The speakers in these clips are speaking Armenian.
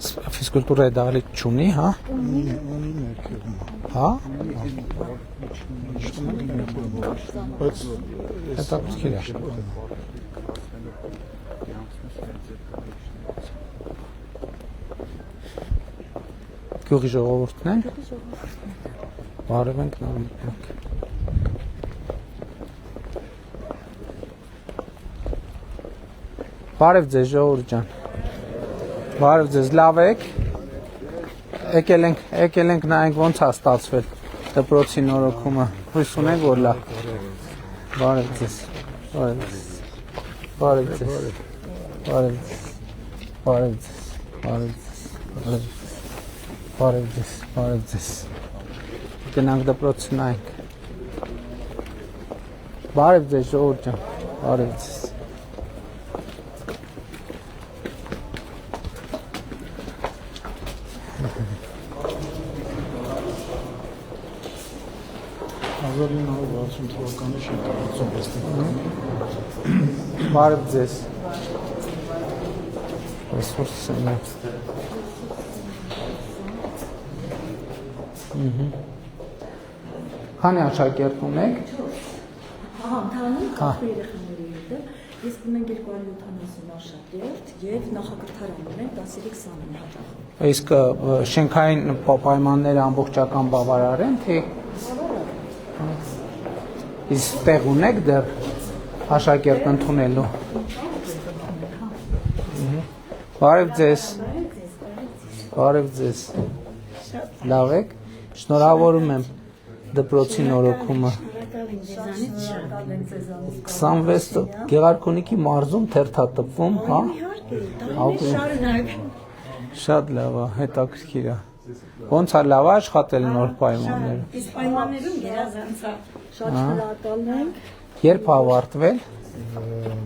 Ֆիզկուլտուրայի դահլիճ չունի, հա։ Հա։ Հետաքրքիր է։ Գյուղի ժողովուրդն են։ Բարև ենք նորմալ։ Բարև ձեզ ժողովուրդ ջան։ Բարև ձեզ, լավ եք։ Եկել ենք նայենք ոնց է ստացվել դպրոցի նորոգումը։ Հույս ունենք որ լավ։ Բարև ձեզ։ Բարև ձեզ։ Բարև ձեզ։ Բարև ձեզ։ Բարև ձեզ։ Բարև ձեզ։ Բարև ձեզ, բարև ձեզ։ Գնանք դպրոց նայենք։ Բարև ձեզ ժողովուրդ ջան, բարև ձեզ։ Բարև ձեզ։ Այսօր սենյակ։ Քանի աշակերտ ունեք։ Համընդհանուր 10 երեխաների հետ է, իսկ ունենք 270 աշակերտ եւ նախակրթարան ունենք 10-20 հաճախ։ Իսկ շենքային պայմանները ամբողջական բավարար են, թե իսկ տեղ ունեք դեռ աշակերտ ընդունելու։ Բարև ձեզ։ Բարև ձեզ։ Լավ եք։ Շնորհավորում եմ դպրոցի նորոգումը։ 26 Գեղարքունիքի մարզում թերթատպվում, հա։ Շատ լավ է, հետաքրքիր է։ Ոնց է լավ աշխատել նոր պայմաններում։ Իսկ պայմաններում գերազանց է։ Շատ շնորհակալ ենք։ Երբ ավարտվել։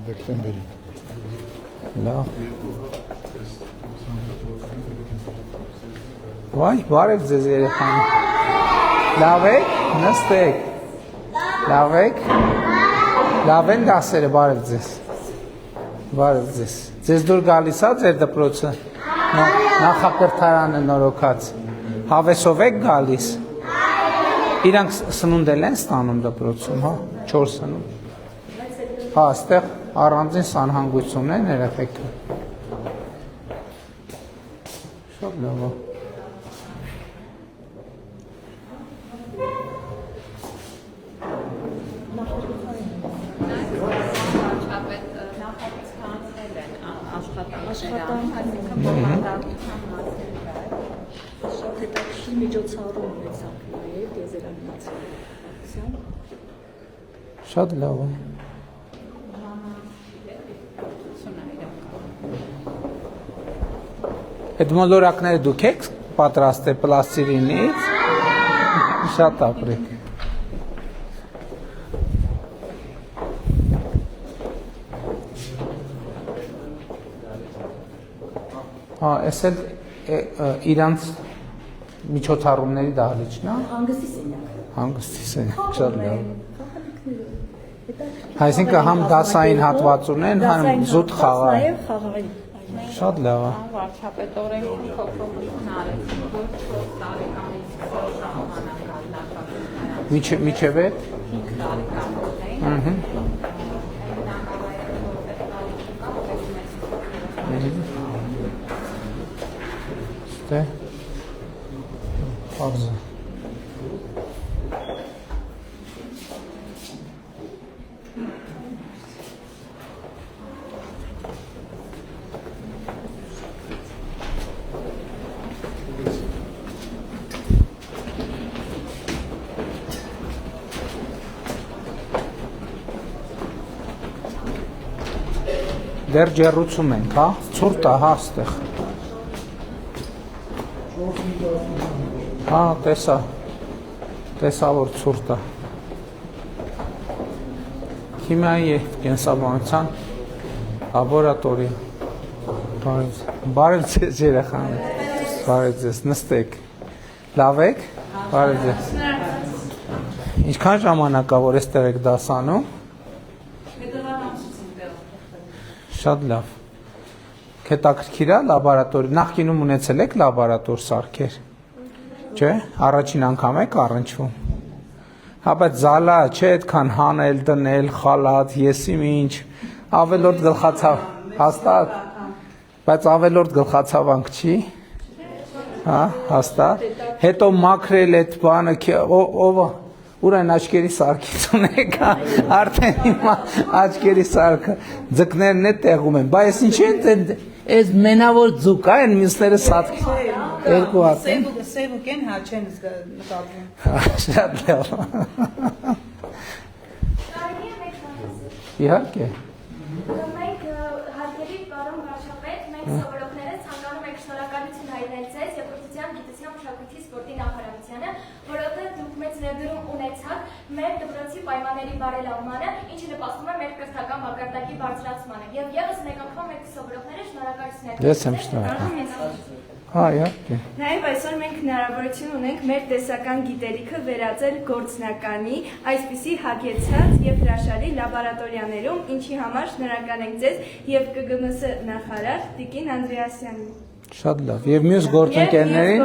Դեկտեմբերի։ Լավ։ Վայ, բարև ձեզ երեխաներ։ Լավ եք, նստեք։ Լավ եք։ Լավ են դասերը, բարև ձեզ։ Բարև ձեզ։ Ձեզ դուր գալիս է ձեր դպրոցը։ Նախակրթարանը նորոգած։ Հավեսով եք գալիս։ Իրանք սնունդել են ստանում դպրոցում, հա, 4 սնունդ։ Հա, այստեղ առանձին սանհանգույցում են երեխեքը։ Շատ լավ է։ Շատ հետաքրքիր միջոցառում ունեցանք նաև եզերանացիոն։ Շատ լավ է։ Այդ մոլորակները դուք եք պատրաստել պլաստիլինից։ Շատ ապրեք։ Հա, էս էլ իրանց միջոցառումների դահլիճն է։ Հանգստի սենյակ։ Հանգստի սենյակ, շատ լավ։ Այսինքն համ դասային հատված ունեն, համ զուտ խաղա։ Նաև խաղային։ Շատ լավ է։ Վարչապետ օրենքի փոփոխություն արեցին, որ 4 տարեկանից ժամանակալ Միջև է։ 5 տարեկան Ստե։ Պարզը։ Դեռ ջեռուցում ենք, հա, ցուրտ է, հա, ստեղ։ Հա, տեսա որ ցուրտ է։ Քիմիայի եւ կենսաբանության լաբորատորիա։ Բարև ձեզ երեխաներ։ Բարև ձեզ, նստեք։ Լավ եք։ Բարև ձեզ։ Ինչքան ժամանակ է որ այստեղ եք դասանում։ Շատ լավ։ Հետաքրքիր է լաբորատորի նախկինում ունեցել եք լաբորատոր սարքեր։ Չէ, առաջին անգամ եք առնչվում։ Հա, բայց զալա չէ, այդքան հանել, դնել, խալած, եսիմ ինչ, ավելորդ գլխացավ, հաստատ, բայց ավելորդ գլխացավանք չի, հա, հաստատ, հետո մաքրել այդ բանը, ով ուր այն աչկերի սարքից ունեք, արդեն հիմա աչկերի սարքը ձկներն է տեղում են, բայց ինչի են այս մենավոր ձուկ այն մյուսները սատքի երկու հատ են սևուկ են հա չեն նկատվում շատ լավ իհարկե մենք հարգելի պարոն վարչապետ, մենք սովորողները ցանկանում ենք շնորհակալություն հայտնել ձեզ եւ Կրթության, Գիտության, Մշակույթի, Սպորտի նախարարությանը, որովհետեւ դուք մեծ ներդրում ունեցաք մեր դպրոցի պայմանների բարելավմանը, ինչը նպաստում է մեր կրթական մակարդակի բարձրացմանը։ Եվ եւս մեկ անգամ մենք սովորողները շնորհակալություն ենք։ Ես եմ շնորհակալ։ Հա, իհարկե։ Նաև այսօր մենք հնարավորություն ունենք մեր տեսական գիտելիքը վերածել գործնականի, այսպիսի հագեցած եւ հրաշալի լաբորատորիաներում, ինչի համար շնորհակալ ենք ձեզ եւ ԿԳՄՍ նախարար Տիկին Անդրեասյանին։ Շատ լավ։ Եվ մյուս գործընկերներին,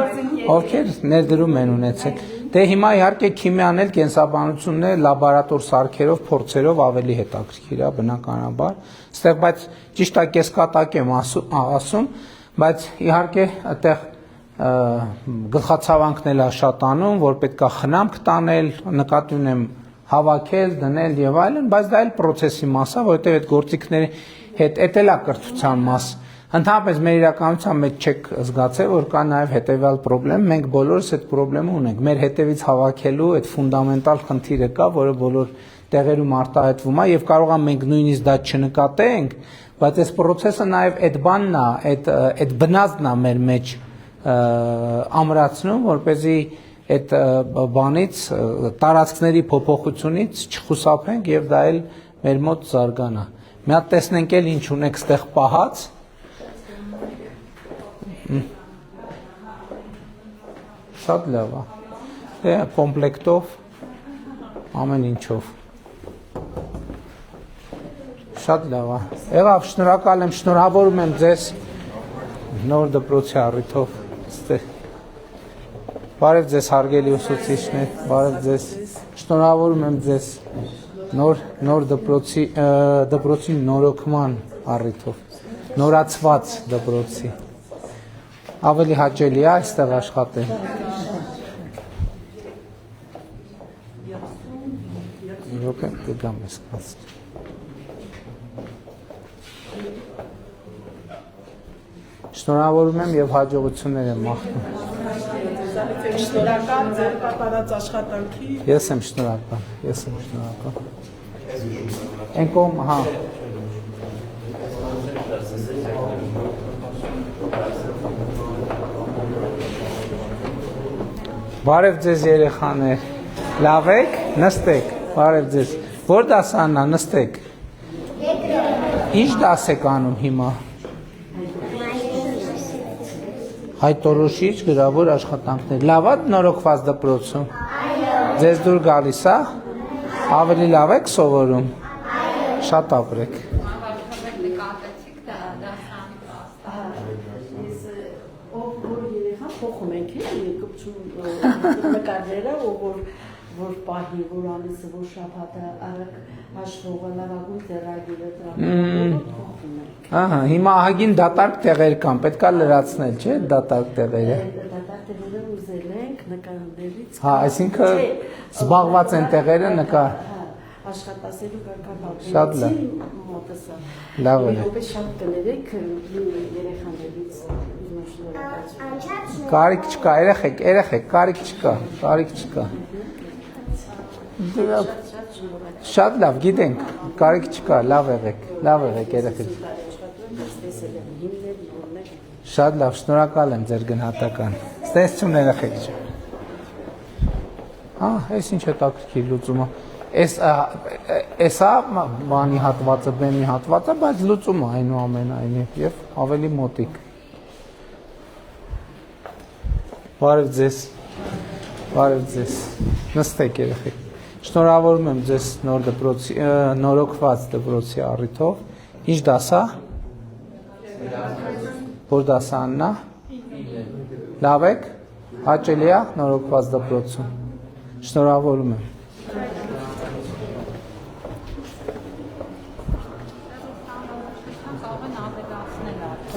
ովքեր ներդրում են ունեցել։ Դե հիմա իհարկե քիմիան էլ կենսաբանությունն է լաբորատոր սարքերով, փորձերով ավելի հետաքրքիր է բնականաբար։ Այստեղ բայց ճիշտ է կեսկատակ եմ ասում, բայց իհարկե այդտեղ գլխացավանքն էլ է շատանում, որ պետքա խնամք տանել, նկատի ունեմ հավաքել, դնել եւ այլն, բայց դա էլ process-ի մաս է, որովհետեւ այդ գործիքների հետ էդ էլ է կրթության մաս։ Ընդհանրապես մեր իրականության մեջ չեք զգացել, որ կա նաև հետևյալ խնդրեմ, մենք բոլորս այդ խնդրեմը ունենք։ Մեր հետևից հավաքելու այդ ֆունդամենտալ խնդիրը կա, որը բոլոր տեղերում արտահայտվում է եւ կարող է մենք նույնիսկ դա չնկատենք, բայց այս process-ը նաև այդ բանն է, այդ բնազդն է մեր մեջ ամրացնում, որպեսզի այդ բանից տարածքների փոփոխությունից չխուսափենք եւ դա էլ մեր մոտ զարգանա։ Մի հատ տեսնենք էլ ինչ ունեք ստեղ պահած Շատ լավ է, կոմպլեկտով, ամեն ինչով, շատ լավ է, եղավ շնորհակալ եմ, շնորհավորում եմ ձեզ նոր դպրոցի առիթով, բարև ձեզ հարգելի ուսուցիչներ, բարև ձեզ, շնորհավորում եմ ձեզ նոր դպրոցի նորոգման առիթով, նորացված դպրոցի, ավելի հաճելի է այստեղ աշխատել։ Րոպե կգամ ես կաց։ Շնորհավորում եմ եւ հաջողություններ եմ մաղթում։ շնորհակալ ձեր կատարած աշխատանքի Ես եմ շնորհակալ։ Ենկոմ, հա։ Բարև ձեզ երեխաներ, լավ եք, նստեք, բարև ձեզ, որ դասանն է, նստեք, ինչ դաս եք անում հիմա, հայտորոշիչ գրավոր աշխատանքներ, լավ է նորոգված դպրոցում, ձեզ դուր գալիս է, ավելի լավ եք սովորում, շատ ապրեք։ նկարները, որ պահի, որ ամիսը, որ շաբաթը, արագ հաշվողը, լավագույն տեղագիրը տրամադրում ենք։ Ահա, հիմա ահագին դատարկ տեղեր կան, պետք է լրացնել, չէ՞, դատարկ տեղերը։ Դատարկ տեղերը ուզել ենք նկարներից։ Հա, այսինքն զբաղված են տեղերը նկար։ Աշխատասելու Շատ լավ։ մոտսա։ Լավ է։ Որպես շատ կներեք երեխաներից Կարիք չկա, երեխեք, կարիք չկա։ Շատ լավ, գիտենք, կարիք չկա, լավ եղեք երեխեք։ Շատ լավ, շնորհակալ եմ ձեր գնահատական։ Ստեսություն երեխեք։ Հա, այս ինչ հետաքրքիր լուծումը։ Էսա բանի հատվածը, բեմի հատվածը, բայց լուծումը այնուամենայնիվ եւ ավելի մոտիկ։ Բարև ձեզ, նստեք երեխեք, շնորհավորում եմ ձեզ նորոգված դպրոցի առիթով, ինչ դաս է? որ դասարանն է։ Լավ եք, հաճելի է նորոգված դպրոցում։ Շնորհավորում եմ։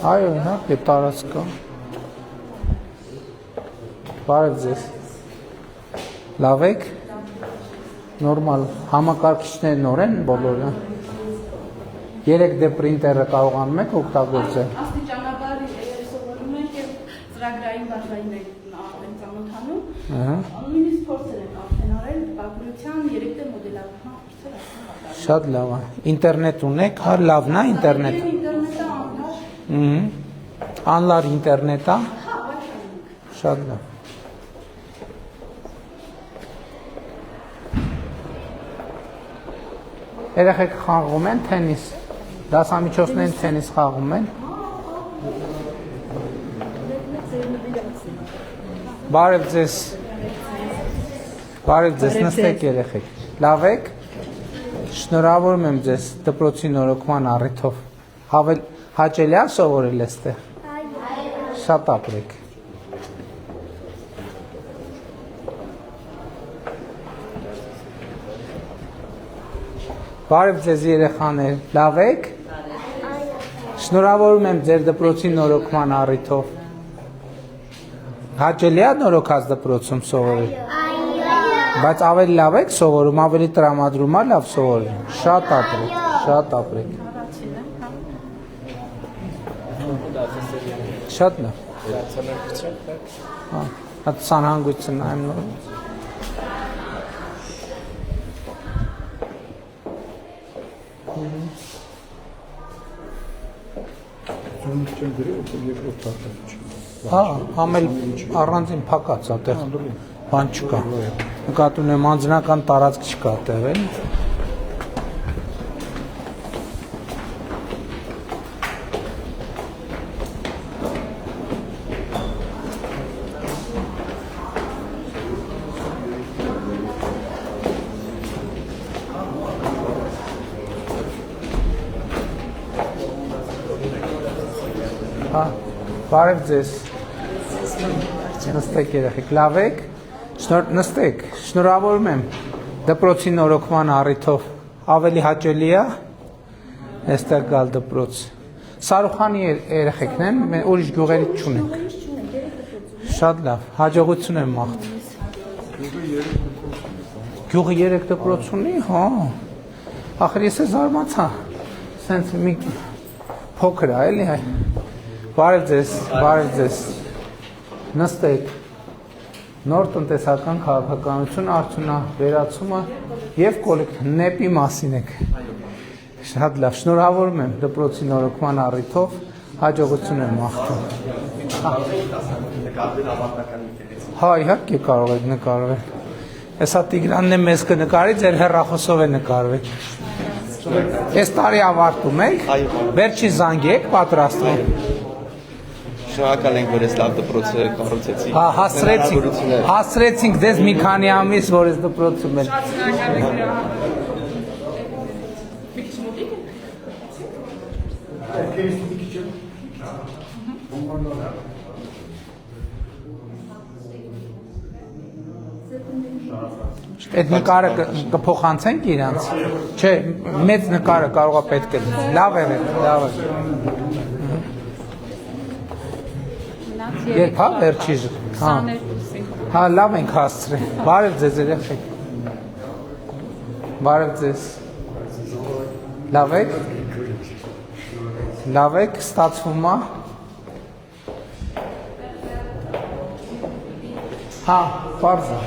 Այո, իհարկե տարածք կա։ Բարև ձեզ։ Լավ եք։ Նորմալ համակարգիչները նոր են բոլորը։ 3D պրինտերը կարողանում եք օգտագործել։ Աստիճանաբար սովորում ենք եւ ծրագրային բաժային արդեն ծանոթանում։ Նույնիսկ փորձեր ենք արդեն արել բաղադրության 3D մոդելավորման փորձեր արդեն։ Շատ լավ է։ Ինտերնետ ունեք, հա լավն է ինտերնետ։ Ինտերնետը անլար։ Անլար ինտերնետ է։ Հա, Wi-Fi։ Շատ լավ։ Երեխեք խաղում են թենիս։ Դասամիջոցներին թենիս խաղում են։ Բարև ձեզ։ Բարև ձեզ, նստեք երեխեք։ Լավ եք։ Շնորհավորում եմ ձեզ դպրոցի նորոգման առիթով։ Հաճելի է սովորել այստեղ։ Շատ ապրեք։ Բարև ձեզ երեխաներ, լավ եք։ Շնորհավորում եմ ձեր դպրոցի նորոգման առիթով։ Հաճելի է նորոգած դպրոցում սովորել։ Բայց ավելի լավ եք սովորում, ավելի տրամադրում է լավ սովորել։ Շատ ապրեք, շատ ապրեք։ Շատ լավ։ Հա, ցանհանգույցը նայեմ նորից։ Հա, համել առանձին փակած է տեղ, բան չկա։ Նկատում եմ անձնական տարածք չկա տեղ, էլի։ Հա, բարև ձեզ։ Նստեք երեխեք, լավ եք։ Նստեք, շնորհավորում եմ դպրոցի նորոգման առիթով։ Ավելի հաճելի է այստեղ գալ դպրոց։ Սարուխանի երեխեքն են, մենք ուրիշ գյուղերից չունենք։ Շատ լավ, հաջողություն եմ մաղթում։ Գյուղը 3 դպրոց ունի, հա։ Ախր ես զարմացա։ Սենց մի փոքր է, էլի։ Բարև ձեզ, բարև ձեզ։ Նստեք։ Նոր տնտեսական քաղաքականություն արդյունավետացումը եւ նեպի մասին եք։ Շատ լավ, շնորհավորում եմ դպրոցի նորոգման առիթով, հաջողություն եմ մաղթում։ Հա, իհարկե կարող եք նկարվել։ Հեսա Տիգրանն է մեզ կնկարի, ձեր հեռախոսով է նկարվել։ Այս տարի ավարտում եք, վերջի զանգի եք պատրաստվում։ Շնորհակալ ենք, որ ես լավ դպրոցը կառուցեցի։ Հա, հասցրեցինք ձեզ մի քանի ամիս, որ ես դպրոցում եմ։ Շատ շնորհակալ ենք։ Այդ նկարը կփոխանցենք իրանց։ Չէ, մեծ նկարը կարող է պետք է լինի։ Լավ է, լավ է։ Երբ հա վերջի հա։ Հա, լավ ենք հասցրել։ Բարև ձեզ երեխեք։ Բարև ձեզ։ Լավ եք։ Լավ եք, ստացվում է։ Հա, պարզ է։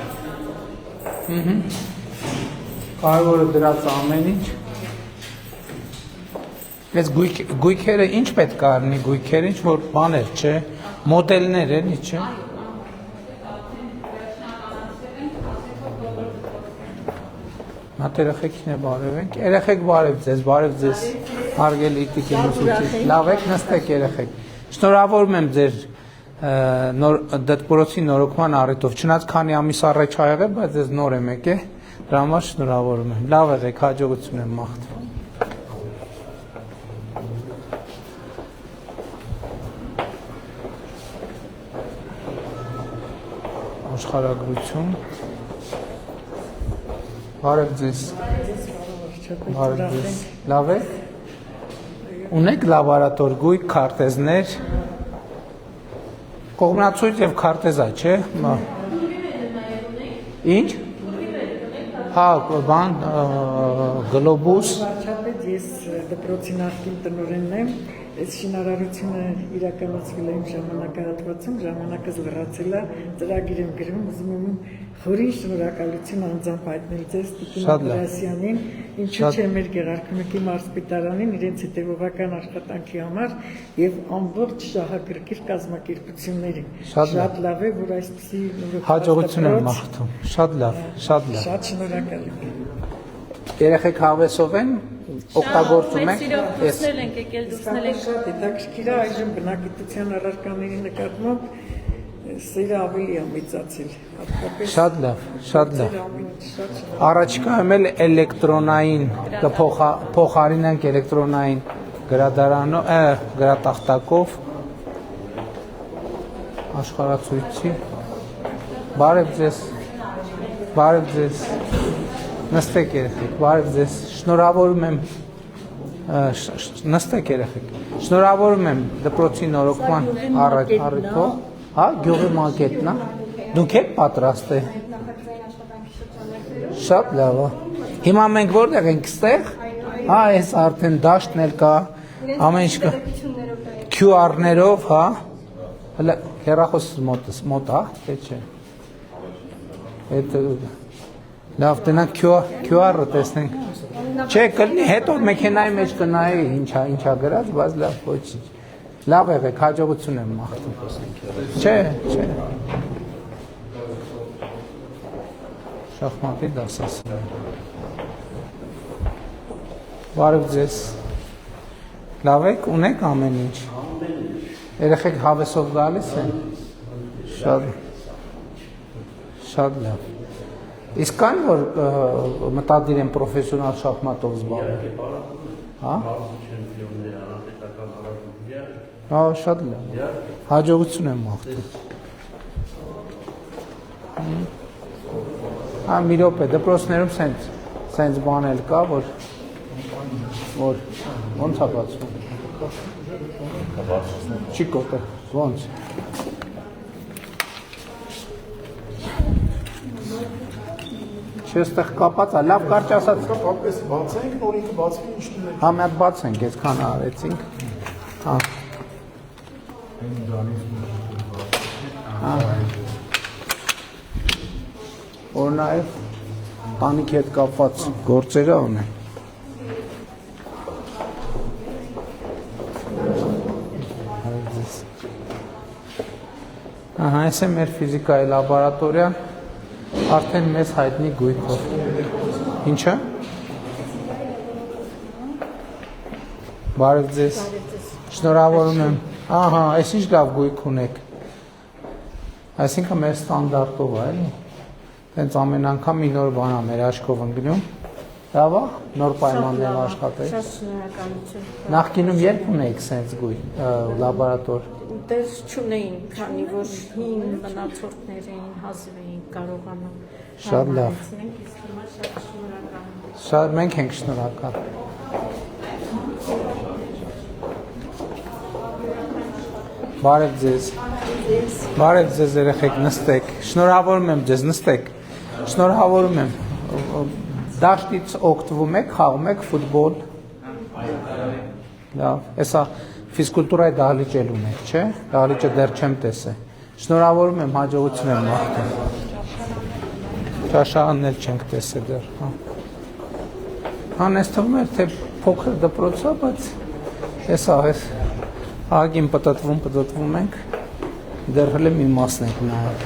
Կարևորը դրած ամեն ինչ։ Այս գույքերը ինչ պետք է արնի, գույքերը ինչ որ բաներ, չէ, մոդելներ են, չէ։ Մատ երեխեքին է բարև ենք, երեխեք բարև ձեզ, հարգելի տիկին ուսուցիչ, լավ եք, նստեք երեխեք, շնորհավորում եմ ձեր դպրոցի նորոգման առիթով, չնայած քանի ամիս առաջ ա եղել, բայց ես նոր եմ եկել, դրա համար շնորհավորում եմ, լավ եղեք, հաջողություն եմ մաղթում։ աշխարհագրություն։ Բարև ձեզ։ Բարև ձեզ։ Լավ եք։ Ունեք լաբորատոր գույք, քարտեզներ։ Կողմնացույց եւ քարտեզա, չէ՞։ Ինչ։ Հա, բան գլոբուս։ Վարչապետ, ես դպրոցի նախկին տնօրենն եմ, այս շինարարությունը իրականացվել է իմ ժամանակահատվածում, ժամանակս լրացել է, ծրագիր եմ գրում, ուզում եմ խորին շնորհակալություն անձամբ հայտնել ձեզ Տիկին Գրասյանին, ինչու՞ չէ մեր Գեղարքունիքի մարզպետարանին իրենց հետևողական աշխատանքի համար եւ ամբողջ շահագրգիռ կազմակերպություններին։ Շատ լավ է, որ այսպեսի հաջողություն եմ մաղթում։ Շատ լավ, շատ լավ։ Շատ շնորհակալ եմ։ Երեխեք հավեսով են, օգտագործում եք։ Դուսնել ենք եկել, դուսնել ենք։ Շատ հետաքրքիր է այժմ բնակչության առարկաների նկատմամբ սերը ավելի է մեծացել։ Շատ լավ, շատ լավ։ Առաջիկայում էլ էլեկտրոնային կփոխարինենք էլեկտրոնային գրադարանով, գրատախտակով աշխարհացույցի։ Բարև ձեզ։ Բարև ձեզ։ Նստեք երեխեք, բարև ձեզ, շնորհավորում եմ, նստեք երեխեք, շնորհավորում եմ դպրոցի նորոգման առիթով, հա, գյուղի մակետն է, դուք եք պատրաստ է, շատ լավ է, հիմա մենք որտեղ ենք ստեղ, հա, այս արդեն դաշտն էլ կա, ամեն ինչ կա, QR-ներով, հա, հեռախոսս մոտ, հա, թե չէ, լավ, տնանք QR-ը տեսնենք, չէ, կլնի, հետո մեքենայի մեջ կնայի ինչա գրած, բայց լավ, ոչինչ, լավ եղեք, հաջողություն եմ մաղթում, չէ, շախմատի դասասն, բարև ձեզ, լավ եք, ունեք ամեն ինչ, երեխեք հավեսով գալիս են, շատ լավ, իսկ կան, որ մտադիր են պրոֆեսիոնալ շախմատով զբաղվել, հա? Հա, շատ լավ, հաջողություն եմ մաղթում, հա, մի րոպե, դպրոցներում սենց բան էլ կա, որ ոնց է բացվում, չի կոտը, ոնց, Չստեղ կապած է, լավ կարճ ասած Կապապես բացենք, նոր ինքը բացվի ինչ դնենք Հա մի հատ բացենք, այսքան արեցինք Հա Որ նաև տանիքի հետ կապված գործերը ունեն Ահա, այս է մեր ֆիզիկայի լաբորատորիան Արդեն մեզ հայտնի գույքով Ինչը? Բարև ձեզ Շնորհավորում եմ Ահա, այս ինչ լավ գույք ունեք Այսինքն մեր ստանդարտով է էլի Տենց ամեն անգամ մի նոր բան է մեր աչքով ընկնում Լավ է, նոր պայմաններով աշխատեք Շատ շնորհակալություն Նախկինում երբ ունեիք սենց գույք լաբորատոր Դες չունեին, քանի որ հին մնացորդներ էին, հազիվ էին կարողանում Շատ լավ իսկ հիմա շատ շնորհակալ եմ Շատ մենք ենք շնորհակալ Բարև ձեզ Բարև ձեզ երեխեք նստեք Շնորհավորում եմ ձեզ նստեք Շնորհավորում եմ Դաշտից օգտվում եք, խաղում եք ֆուտբոլ Լավ, հեսա Ֆիզկուլտուրայի դահլիճ էլ ունեք, չէ? Դահլիճը դեռ չեմ տեսել Շնորհավորում եմ, հաջողություն եմ մաղթում Ճաշարանն էլ չենք տեսել դեռ Հան ես թվում էր, թե փոքր դպրոց է, բայց հեսա, աղագին պտտվում ենք Դեռ հլը մի մասն ենք նայել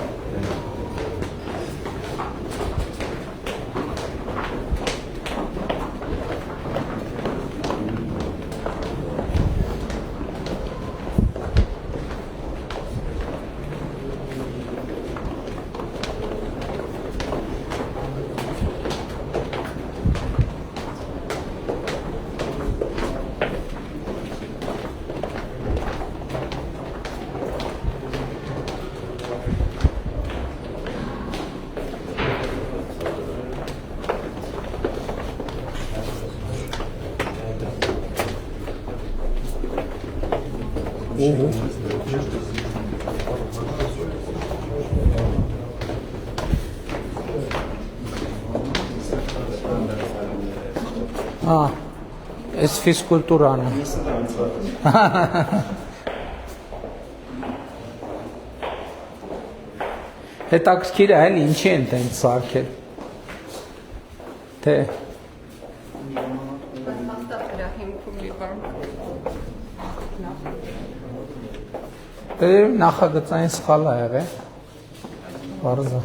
Էս ֆիզկուլտուրան է։ Հետաքրքիր է, էլի ինչի են տենց սարքել։ Թե նախագծային սխալ է եղել։ Բարձր։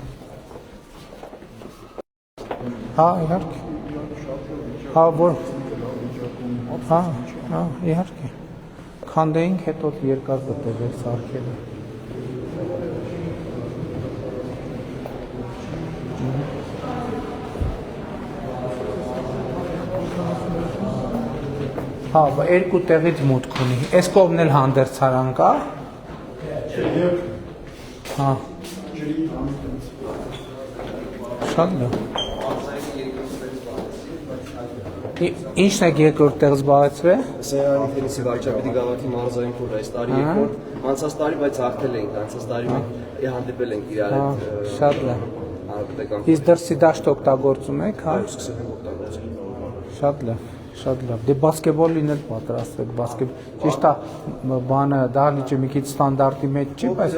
Հա, իհարկե։ Հա, որ հա, իհարկե։ Քանդեինք, հետո երկար գտել սարքելը։ Հա, երկու տեղից մուտք ունի։ Այս կողմն էլ հանդերձարան կա։ Հա։ Շատ լավ։ Ինչն է երկրորդ տեղ զբաղեցրել։ Սեյանի տենիսի վարչապետի գավաթի մարզային փուլ այս տարի երկրորդ, անցած տարի բայց հաղթել ենք, անցած տարի մենք հանդիպել ենք իրար հետ։ Շատ լավ։ Իսկ դրսի դաշտ օգտագործում եք, հա։ Շատ լավ, շատ լավ։ Դե բասկետբոլին էլ պատրաստվեք, ճիշտ է, բանը դահլիճը մի քիչ ստանդարտի մեջ չի, բայց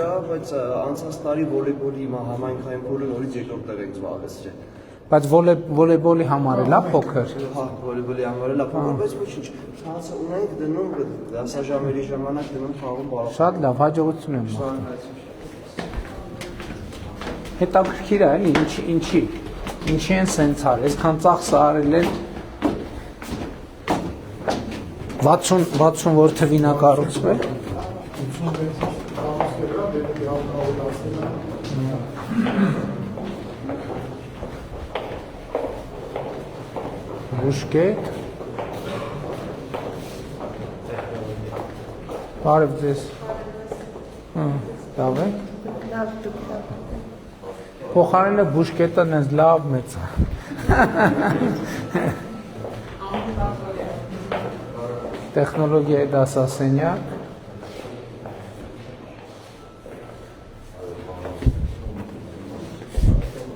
անցած տարի վոլեյբոլի համայնքային փուլը նորից երկրորդ տեղ ենք զբաղեցրել։ Բայց վոլեյբոլի համար էլ է փոքր։ Հա, վոլեյբոլի համար էլ է փոքր, բայց ոչինչ։ Շանսը ունենք դնում դասաժամերի ժամանակ դնում խաղում բարակ։ Շատ լավ, հաջողություն եմ մաղթում։ Հետաքրքիր է, էլի, ինչի են սենց արել, այսքան ծախսը արել են 60 որ թվին է կառուցվել։ Բուշկետ։ Բարև ձեզ։ Լավ եք։ Փոխարենը բուշկետը նենց լավ մեծ է։ Տեխնոլոգիայի դասասենյակ։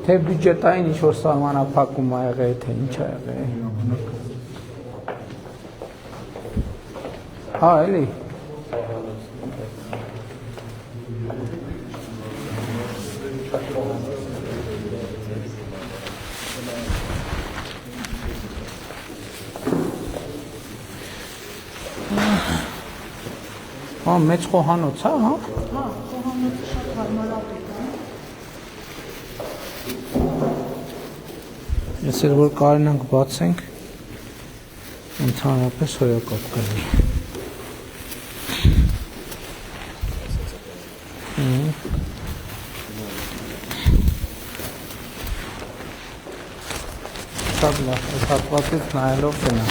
Թե բյուջետային ինչ-որ սահմանափակում ա եղել, թե ինչ ա եղել։ Հա, էլի։ Հա, մեծ խոհանոց, հա, հա։ Հա, խոհանոցը շատ հարմարավետ է։ Ես էլ որ կարենանք բացենք, ընդհանրապես հոյակապ կլինի։ Շատ լավ, այս հատվածից նայելով գնա։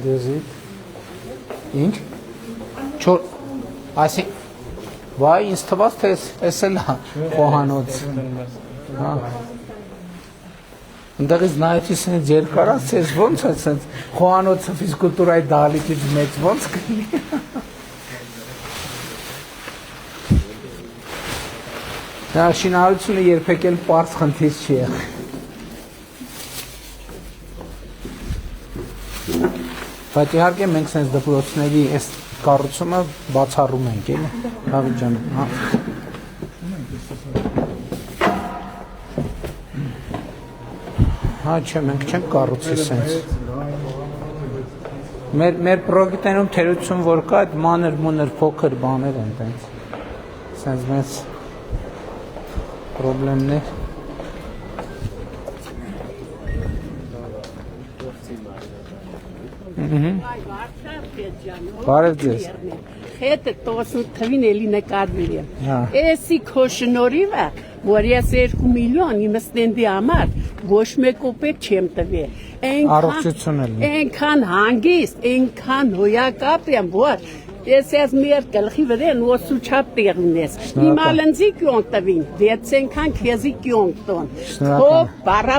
Դեզիտ։ Ինչ։ Չոր, այսի, վայ, ինձ թվաց, թե ես էլ խոհանոց։ Հա։ Ընդեղից նայեցի սենց երկարած, ես ոնց է սենց խոհանոցը ֆիզկուլտուրայի դահլիճից մեծ ոնց կլինի։ Դա շինարարությունը երբեք էլ պարզ խնդիր չի եղել։ Բայց իհարկե մենք սենց դպրոցների այս կառուցումը բացառում ենք, էլի։ Հավիթ ջան, հա։ Հա, չէ, մենք չենք կառուցի սենց։ Մեր պրոյեկտներում թերություն որ կա, այդ մանր փոքր բաներ են տենց։ Սենց մեծ պրոբլեմներ։ Բարև ձեզ։ Հետը տոսն թվին էլի նկարվել եմ։ Էսի քո շնորհիվ է, որ ես 2 միլիոն իմ ստենդի համար ոչ մեկ կոպեկ չեմ տվել։ Առողջություն ելնի։ Այնքան հանգիստ, այնքան հոյակապ եմ, որ ես մեր գլխի վրա նոսու չափ տեղ ունես։ Իմ ալնձի կյոն տվին, 6 քեզի կյոն տոն։ Քո բարա